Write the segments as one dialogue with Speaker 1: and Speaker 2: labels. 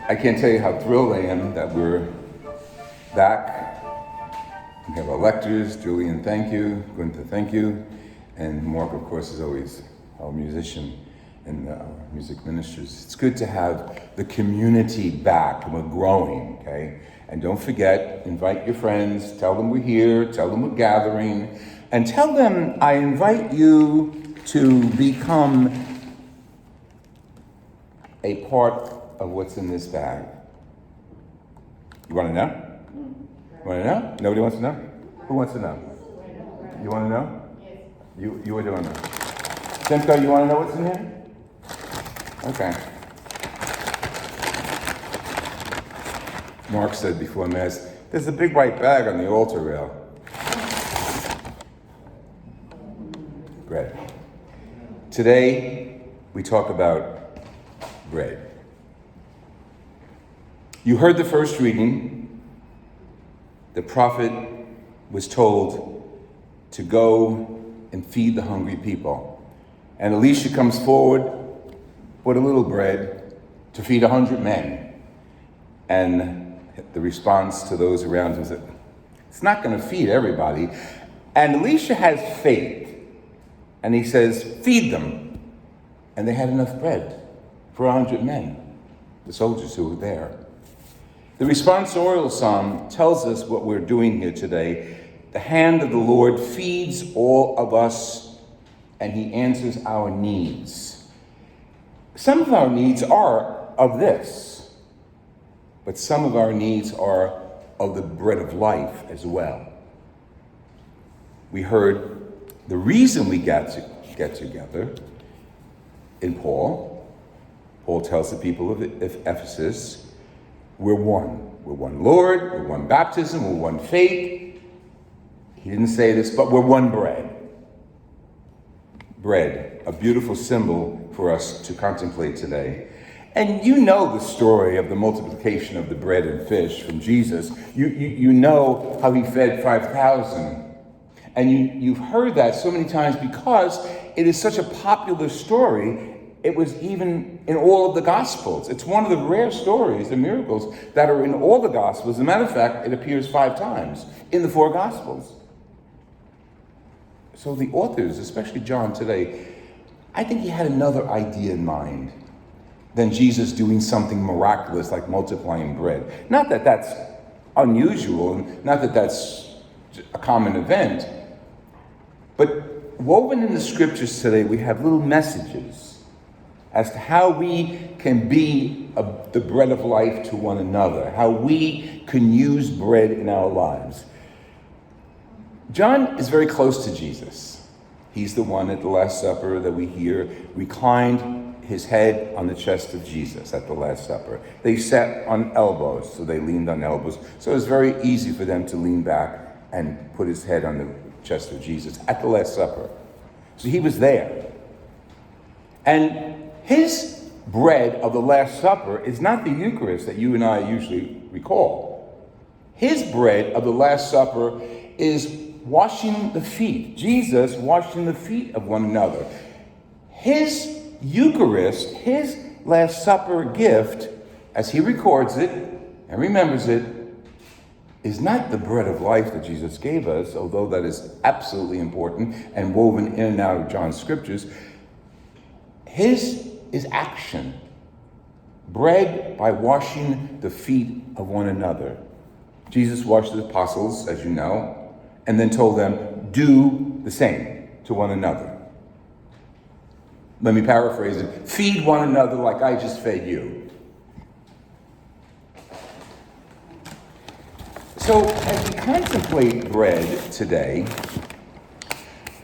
Speaker 1: I can't tell you how thrilled I am that we're back. We have our lectors, Julian, thank you, Gunther, thank you, and Mark, of course, is always our musician and our music ministers. It's good to have the community back, and we're growing, okay? And don't forget, invite your friends, tell them we're here, tell them we're gathering, and tell them I invite you to become a part of what's in this bag. You want to know? You want to know? Nobody wants to know? Who wants to know? You want to know? Yes. You would want to know. Simco, you want to know what's in here? Okay. Mark said before Mass, there's a big white bag on the altar rail. Bread. Today, we talk about bread. You heard the first reading. The prophet was told to go and feed the hungry people. And Elisha comes forward with a little bread to feed 100 men. And the response to those around him is that it's not going to feed everybody. And Elisha has faith. And he says, feed them. And they had enough bread for 100 men, the soldiers who were there. The responsorial psalm tells us what we're doing here today. The hand of the Lord feeds all of us, and he answers our needs. Some of our needs are of this, but some of our needs are of the bread of life as well. We heard the reason we get together in Paul. Paul tells the people of Ephesus, we're one. We're one Lord, we're one baptism, we're one faith. He didn't say this, but we're one bread. Bread, a beautiful symbol for us to contemplate today. And you know the story of the multiplication of the bread and fish from Jesus. You know how he fed 5,000. And you've heard that so many times because it is such a popular story. It was even in all of the Gospels. It's one of the rare stories, the miracles, that are in all the Gospels. As a matter of fact, it appears 5 times in the 4 Gospels. So the authors, especially John today, I think he had another idea in mind than Jesus doing something miraculous like multiplying bread. Not that that's unusual, not that that's a common event, but woven in the scriptures today, we have little messages as to how we can be the bread of life to one another, how we can use bread in our lives. John is very close to Jesus. He's the one at the Last Supper that we hear reclined his head on the chest of Jesus at the Last Supper. They sat on elbows, so they leaned on elbows. So it was very easy for them to lean back and put his head on the chest of Jesus at the Last Supper. So he was there. And his bread of the Last Supper is not the Eucharist that you and I usually recall. His bread of the Last Supper is washing the feet. Jesus washing the feet of one another. His Eucharist, his Last Supper gift, as he records it and remembers it, is not the bread of life that Jesus gave us, although that is absolutely important and woven in and out of John's scriptures. His is action. Bread by washing the feet of one another. Jesus washed the apostles, as you know, and then told them, do the same to one another. Let me paraphrase it. Feed one another like I just fed you. So as we contemplate bread today,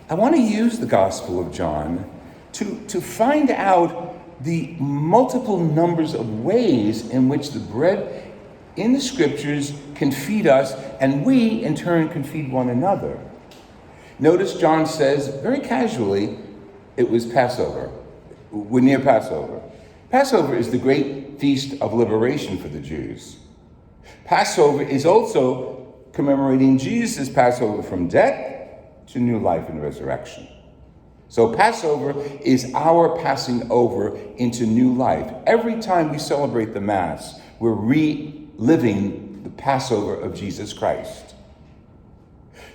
Speaker 1: I want to use the Gospel of John to find out the multiple numbers of ways in which the bread in the scriptures can feed us, and we in turn can feed one another. Notice John says very casually, it was Passover. We're near Passover. Passover is the great feast of liberation for the Jews. Passover is also commemorating Jesus' Passover from death to new life and resurrection. So Passover is our passing over into new life. Every time we celebrate the Mass, we're reliving the Passover of Jesus Christ.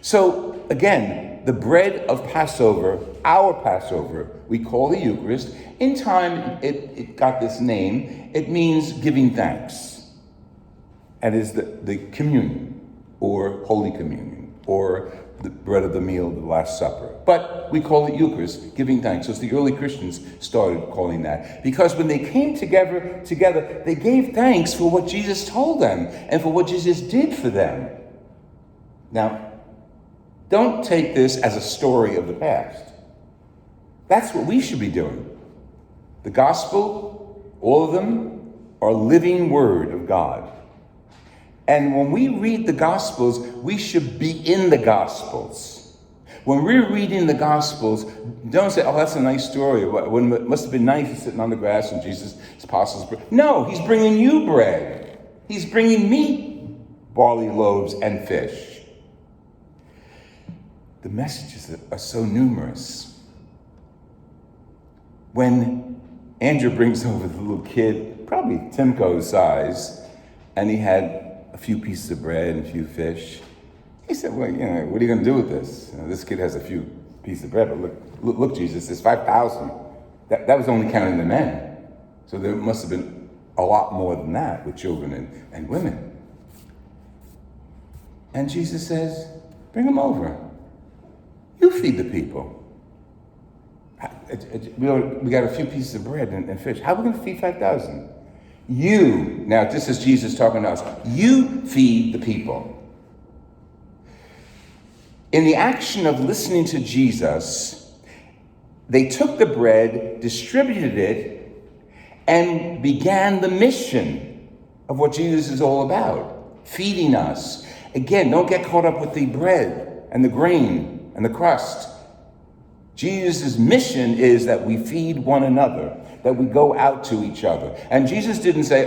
Speaker 1: So again, the bread of Passover, our Passover, we call the Eucharist. In time, it got this name. It means giving thanks. And is the communion, or Holy Communion, or the bread of the meal, the Last Supper. But we call it Eucharist, giving thanks. So the early Christians started calling that. Because when they came together, they gave thanks for what Jesus told them and for what Jesus did for them. Now, don't take this as a story of the past. That's what we should be doing. The gospel, all of them, are living word of God. And when we read the Gospels, we should be in the Gospels. When we're reading the Gospels, don't say, oh, that's a nice story. It must have been nice sitting on the grass and Jesus' apostles. No, he's bringing you bread. He's bringing me barley loaves and fish. The messages are so numerous. When Andrew brings over the little kid, probably Timko's size, and he had a few pieces of bread and a few fish. He said, well, what are you going to do with this? This kid has a few pieces of bread, but look, Jesus, there's 5,000. That was only counting the men. So there must have been a lot more than that with children and women. And Jesus says, bring them over. You feed the people. We got a few pieces of bread and fish. How are we going to feed 5,000? You, now this is Jesus talking to us, you feed the people. In the action of listening to Jesus, they took the bread, distributed it, and began the mission of what Jesus is all about, feeding us. Again, don't get caught up with the bread and the grain and the crust. Jesus' mission is that we feed one another, that we go out to each other. And Jesus didn't say,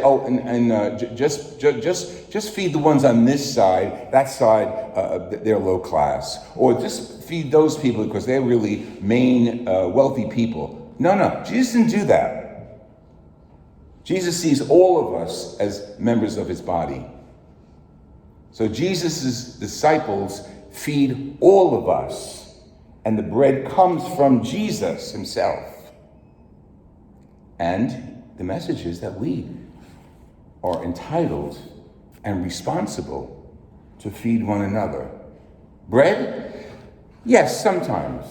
Speaker 1: just feed the ones on this side, that side, they're low class. Or just feed those people because they're really main wealthy people. No, Jesus didn't do that. Jesus sees all of us as members of his body. So Jesus' disciples feed all of us. And the bread comes from Jesus himself. And the message is that we are entitled and responsible to feed one another. Bread? Yes, sometimes.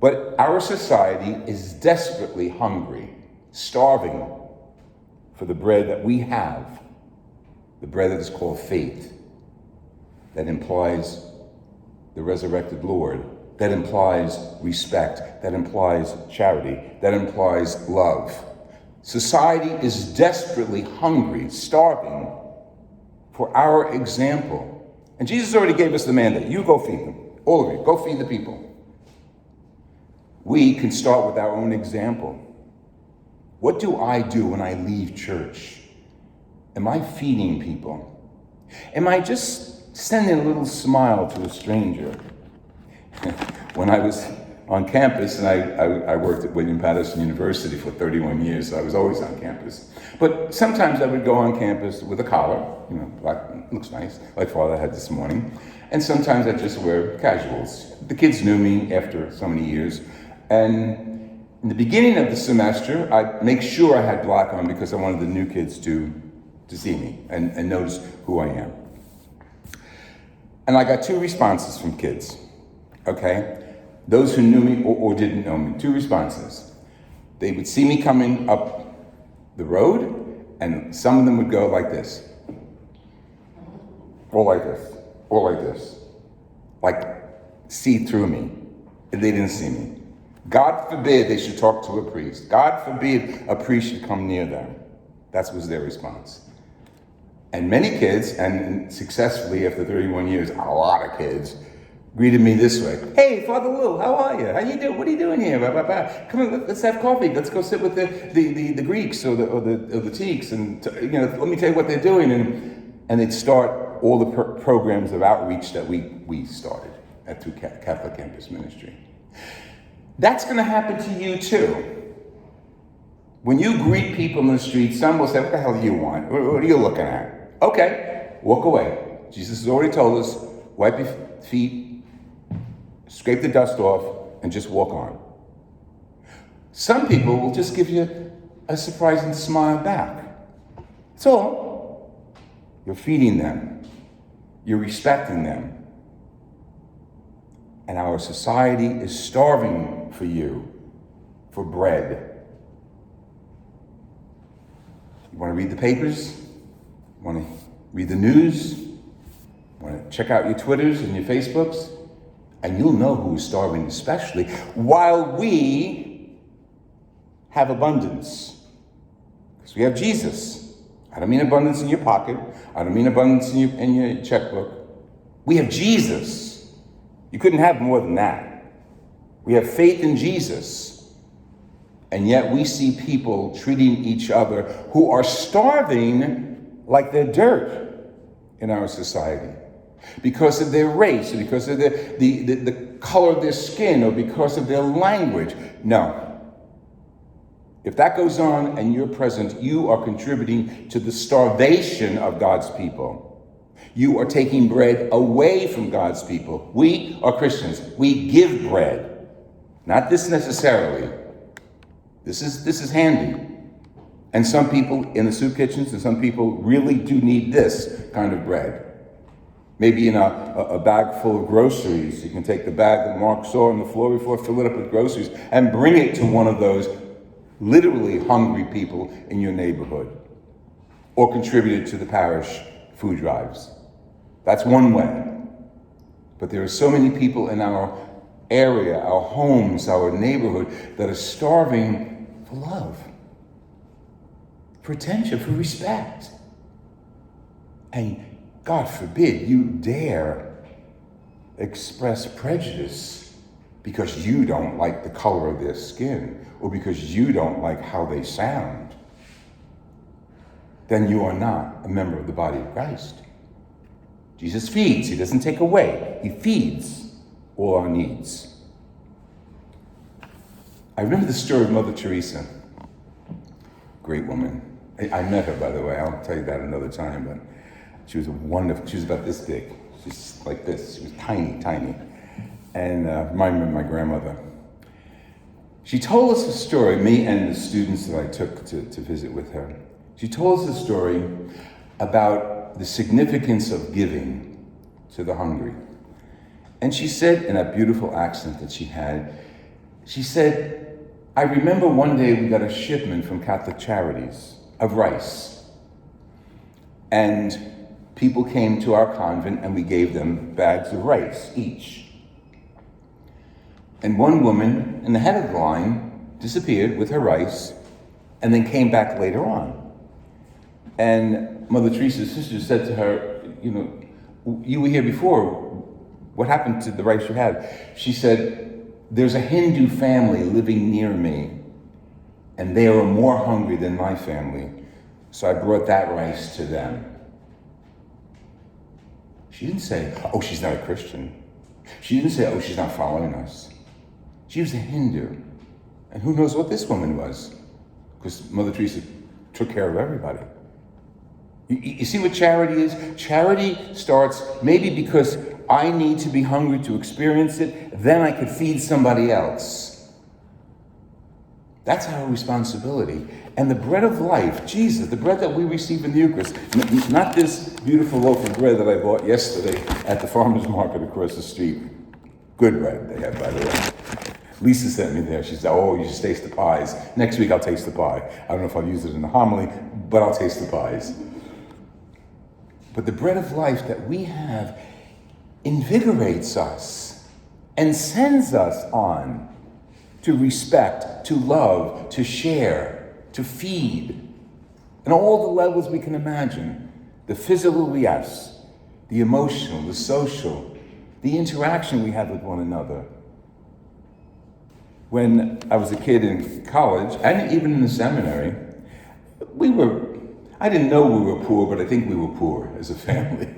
Speaker 1: But our society is desperately hungry, starving for the bread that we have, the bread that is called faith, that implies the resurrected Lord, that implies respect, that implies charity, that implies love. Society is desperately hungry, starving for our example. And Jesus already gave us the mandate. You go feed them. All of you, go feed the people. We can start with our own example. What do I do when I leave church? Am I feeding people? Am I just sending a little smile to a stranger? When I was on campus, and I worked at William Patterson University for 31 years, so I was always on campus. But sometimes I would go on campus with a collar, black, looks nice, like Father had this morning. And sometimes I'd just wear casuals. The kids knew me after so many years. And in the beginning of the semester, I'd make sure I had black on because I wanted the new kids to see me and notice who I am. And I got two responses from kids, okay? Those who knew me or didn't know me, two responses. They would see me coming up the road, and some of them would go like this. Or like this. Or like this. Like, see through me. And they didn't see me. God forbid they should talk to a priest. God forbid a priest should come near them. That was their response. And many kids, and successfully after 31 years, a lot of kids, greeted me this way. Hey, Father Lou, how are you? How you doing? What are you doing here? Blah, blah, blah. Come on, let's have coffee. Let's go sit with the Greeks or the Teeks, and let me tell you what they're doing. And they'd start all the programs of outreach that we started at Through Catholic Campus Ministry. That's going to happen to you too. When you greet people in the street, some will say, what the hell do you want? What are you looking at? Okay, walk away. Jesus has already told us, wipe your feet, scrape the dust off, and just walk on. Some people will just give you a surprising smile back. That's all. You're feeding them. You're respecting them. And our society is starving for you, for bread. You want to read the papers? You want to read the news? You want to check out your Twitters and your Facebooks? And you'll know who is starving especially, while we have abundance. Because we have Jesus. I don't mean abundance in your pocket. I don't mean abundance in your checkbook. We have Jesus. You couldn't have more than that. We have faith in Jesus. And yet we see people treating each other who are starving like they're dirt in our society. Because of their race, or because of the color of their skin, or because of their language. No. If that goes on and you're present, you are contributing to the starvation of God's people. You are taking bread away from God's people. We are Christians. We give bread. Not this necessarily. This is handy. And some people in the soup kitchens and some people really do need this kind of bread. Maybe in a bag full of groceries. You can take the bag that Mark saw on the floor before, fill it up with groceries, and bring it to one of those literally hungry people in your neighborhood. Or contribute it to the parish food drives. That's one way. But there are so many people in our area, our homes, our neighborhood, that are starving for love, for attention, for respect. And God forbid you dare express prejudice because you don't like the color of their skin or because you don't like how they sound. Then you are not a member of the body of Christ. Jesus feeds, he doesn't take away. He feeds all our needs. I remember the story of Mother Teresa. Great woman. I met her, by the way. I'll tell you that another time, but she was wonderful. She was about this big. She's like this. She was tiny, tiny. And reminded me of my grandmother. She told us a story, me and the students that I took to visit with her. She told us a story about the significance of giving to the hungry. And she said, in that beautiful accent that she had, she said, I remember one day we got a shipment from Catholic Charities of rice. And people came to our convent and we gave them bags of rice each. And one woman in the head of the line disappeared with her rice and then came back later on. And Mother Teresa's sister said to her, you were here before. What happened to the rice you had? She said, there's a Hindu family living near me, and they are more hungry than my family. So I brought that rice to them. She didn't say, oh, she's not a Christian. She didn't say, oh, she's not following us. She was a Hindu. And who knows what this woman was? Because Mother Teresa took care of everybody. You see what charity is? Charity starts maybe because I need to be hungry to experience it, then I could feed somebody else. That's our responsibility. And the bread of life, Jesus, the bread that we receive in the Eucharist, not this beautiful loaf of bread that I bought yesterday at the farmer's market across the street. Good bread they have, by the way. Lisa sent me there. She said, oh, you should taste the pies. Next week I'll taste the pie. I don't know if I'll use it in the homily, but I'll taste the pies. But the bread of life that we have invigorates us and sends us on to respect, to love, to share, to feed. And all the levels we can imagine. The physical, yes. The emotional, the social, the interaction we have with one another. When I was a kid in college, and even in the seminary, I didn't know we were poor, but I think we were poor as a family.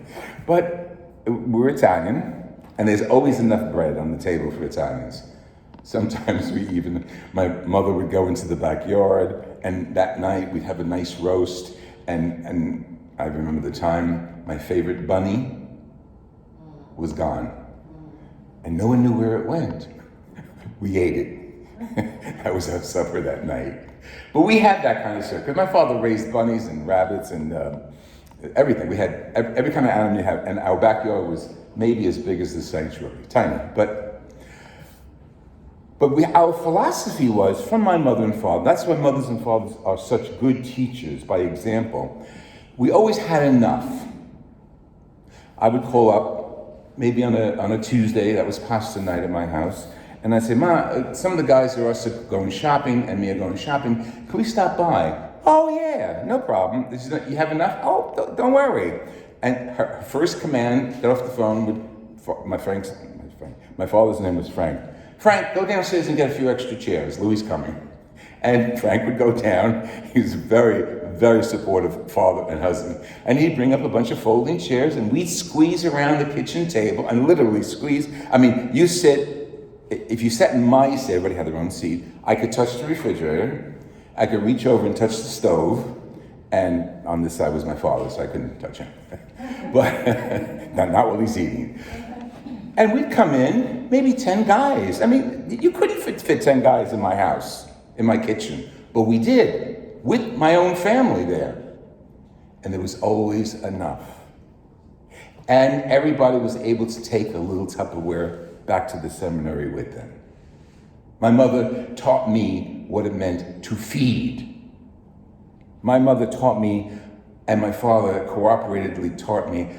Speaker 1: But we're Italian, and there's always enough bread on the table for Italians. Sometimes my mother would go into the backyard, and that night we'd have a nice roast, and I remember the time my favorite bunny was gone, and no one knew where it went. We ate it. That was our supper that night. But we had that kind of stuff, because my father raised bunnies and rabbits and everything. We had every kind of animal you have, and our backyard was maybe as big as the sanctuary, tiny. But our philosophy was, from my mother and father, that's why mothers and fathers are such good teachers, by example. We always had enough. I would call up, maybe on a Tuesday, that was pasta night at my house, and I'd say, Ma, some of the guys are also going shopping, and me are going shopping. Can we stop by? Oh yeah, no problem. You have enough? Oh, don't worry. And her first command, get off the phone with my father's name was Frank. Frank, go downstairs and get a few extra chairs. Louis coming. And Frank would go down. He was a very, very supportive father and husband. And he'd bring up a bunch of folding chairs, and we'd squeeze around the kitchen table, and literally squeeze. I mean, if you sat in my seat, everybody had their own seat. I could touch the refrigerator. I could reach over and touch the stove. And on this side was my father, so I couldn't touch him. But not while he's eating. And we'd come in, maybe 10 guys. I mean, you couldn't fit 10 guys in my house, in my kitchen. But we did, with my own family there. And there was always enough. And everybody was able to take a little Tupperware back to the seminary with them. My mother taught me what it meant to feed. My mother taught me, and my father cooperatedly taught me,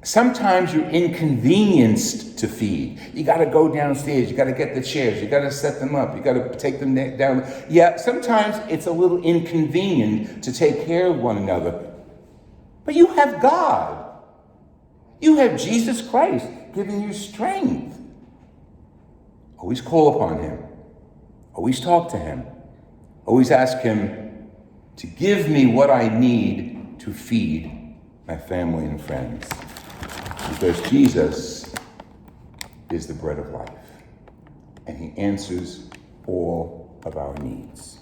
Speaker 1: sometimes you're inconvenienced to feed. You got to go downstairs. You got to get the chairs. You got to set them up. You got to take them down. Yeah, sometimes it's a little inconvenient to take care of one another. But you have God. You have Jesus Christ giving you strength. Always call upon him. Always talk to him. Always ask him to give me what I need to feed my family and friends. Because Jesus is the bread of life, and he answers all of our needs.